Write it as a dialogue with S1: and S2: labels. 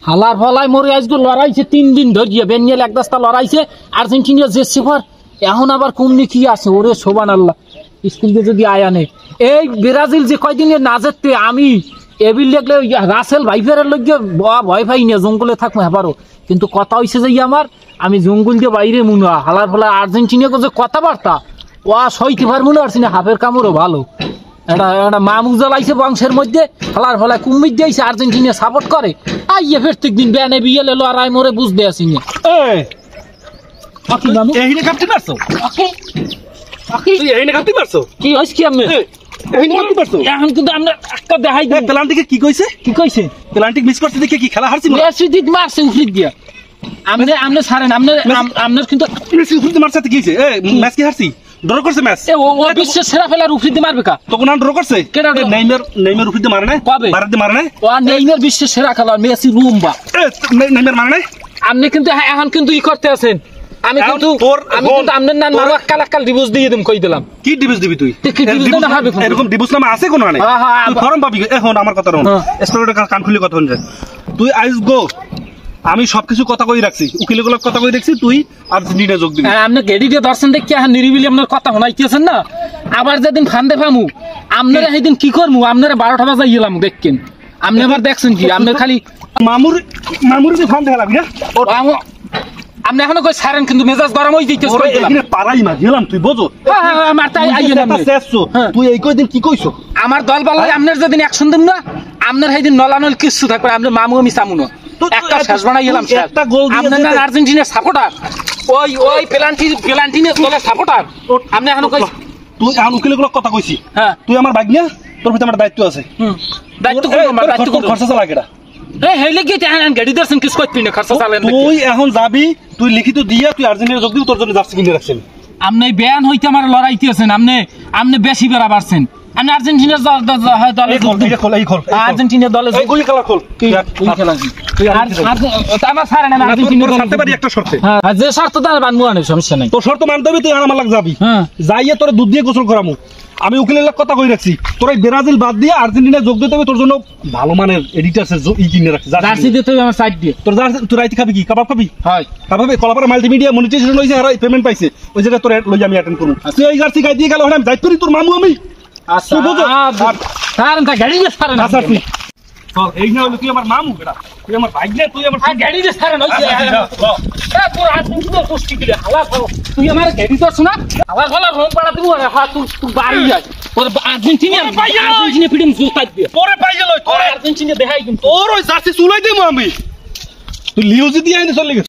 S1: হালার ফলায় মরে আজকে লড়াইছে 3 দিন ধরিয়ে বেনিয়াল এক দশটা লড়াইছে আর্জেন্টিনা জেসছে পর এখন আবার কুমনি কি আছে ওরে সোবান আল্লাহ স্কুল দিয়ে যদি আয়ানে এই ব্রাজিল যে কয়দিনের নাজেতে আমি এবিল লাগলে রাসেল ভাইফারের লগে ভয় পাই না জঙ্গলে থাকবো হেবারও কিন্তু কথা হইছে যে আমার আমি জঙ্গল দিয়ে বাইরে মুনা হালার ফলায় আর্জেন্টিনাকে যে কথাবার্তা ও সইতে পারবো না আর্জেন্টিনা হাফের কামড়ও ভালো একটা মামুক জ্বালাইছে বংশের মধ্যে হালার ফলায় কুমির দিয়েছে আর্জেন্টিনা সাপোর্ট করে আইয়ে প্রত্যেক দিন বেনে বিয়ে লেলো আর আই মরে বুঝতে আসি না কি হয়েছে কি আমি এখন কিন্তু আমরা একটা দেখাই দিই
S2: পেনাল্টিকে কি কইছে
S1: কি কইছে
S2: পেনাল্টি মিস করতে দেখে কি খেলা হারছি
S1: মেসি দিক মারছে উফরিদ দিয়া আমনে ছাড়েন আমনে কিন্তু
S2: মেসি উফরিদ মারছে কি হইছে ম্যাচ কি হারছি ড্র করছে ম্যাচ
S1: ও বিশ্বের সেরা ফেলার উফরিদ মারবে কা
S2: তখন আর ড্র করছে
S1: কেডা
S2: নেইমার উফরিদ মারে না
S1: কবে
S2: বারাতে মারে না
S1: ও নেইমার বিশ্বের সেরা খেলোয়াড় মেসি রুম্বা
S2: নেইমার মারে না
S1: আপনি কিন্তু এখন কিন্তু ই করতে আছেন আমি কিন্তু আপনার নাম মারো কাল ডিভোর্স দিয়ে দিম কই দিলাম
S2: কি ডিভোর্স দিবি তুই এরকম ডিভোর্স নামা আছে কোন না তুই ফর্ম পাবি এখন আমার কথা রন স্টোরিটা কান খুলে কথা শুনছে তুই আইজ গো আমি সবকিছু কথা কই রাখছি উকিলগুলো কথা কই রাখছি তুই আর্জেন্টিনা যোগ দিবি
S1: আপনি গেডি দিয়ে দর্শন দেখি এখন নিরিবিলি আপনার কথা শোনাইতেছেন না আবার যেদিন ফান্দে ফামু আপনারা সেদিন কি করমু আপনারা 12টা বাজে গেলাম দেখকেন আপনি আবার দেখছেন কি আপনি খালি
S2: মামুর যে ফান্দে গেলাম না
S1: আপনি এখনো কই ছাড়েন কিন্তু মেজাজ গরম হই দিতেছ কই দিলাম
S2: এখানে পারাই না গেলাম তুই বুঝো
S1: আমার তাই আইয়েন আপনি
S2: তুই এই কয়দিন কি কইছো
S1: আমার দল বালাই আপনার যেদিন অ্যাকশন দিন না আপনার সেইদিন নলানল কিছু থাকবে আপনি মামু আমি চামু না একটা শেষ বানাই গেলাম
S2: একটা গোল দিয়ে
S1: আপনার আর্জেন্টিনার সাপোর্টার ওই পেনাল্টিনের দলের সাপোর্টার আপনি এখনো কই
S2: তুই এখন উকিলগুলো কথা কইছি
S1: হ্যাঁ
S2: তুই আমার ভাগ না তোর ভিতরে আমার দায়িত্ব আছে দায়িত্ব খরচা চালা কেডা
S1: হেলে কি গাড়ি দর্শন কিছু করবি না খরচা চালেন
S2: তুই এখন যাবি তুই লিখিত দিয়া তুই আর্জেন্টিনা যোগ দিবি তোর জন্য জার্সি কিনে রাখছেন
S1: আপনি বেয়ান হইতে আমার লড়াইতে আছেন আপনি বেশি বেড়া পারছেন আপনি আর্জেন্টিনার দলে আর্জেন্টিনার দলে
S2: গুলি খেলা খোল
S1: আমার ছাড়েন আমি আর্জেন্টিনার
S2: ছাড়তে পারি একটা শর্তে
S1: যে শর্ত তার বানবো না সমস্যা নাই
S2: তোর শর্ত মানতে হবে তুই আমার লাগ যাবি যাইয়ে তোর দুধ দিয়ে গোসল করামু আমি উকিলের কথা কই রাখছি তোর এই ব্রাজিল বাদ দিয়ে আর্জেন্টিনা যোগ দিতে হবে তোর জন্য ভালো মানের এডিটরস ই কিনে রাখছি
S1: জার্সি দিতে হবে আমার সাইড দিয়ে
S2: তোর জার্সি তুই রাইতে খাবি কি কাবাব খাবি
S1: হয়
S2: কাবাব কলাপাড়া মাল্টিমিডিয়া মনিটাইজেশন হইছে আর পেমেন্ট পাইছে ওই জায়গা তোর লই আমি অ্যাটেন্ড করব তুই এই জার্সি গাই দিয়ে গেল আমি যাইতে পারি তোর মামু আমি
S1: আচ্ছা ছাড়েন তা গাড়ি দিয়ে ছাড়েন
S2: আচ্ছা তুই চল এই না হলো তুই আমার মামু বেটা তুই আমার ভাই না তুই আমার
S1: গাড়ি দিয়ে ছাড়েন ওই তোর আর্জেন্টিনার কুস্তি দিলে হালা তুই আমার গাড়ি তো শোনা হালা রং পাড়া দিব তুই বাড়ি যাই তোর আর্জেন্টিনা ফিডিং জুতা দিয়ে
S2: পরে পাই গেল
S1: তোর আর্জেন্টিনা দেখাই কিন্তু
S2: তোর ওই জার্সি চুলাই দেবো আমি তুই লিওজি দিয়ে আইনে চলে গেছিস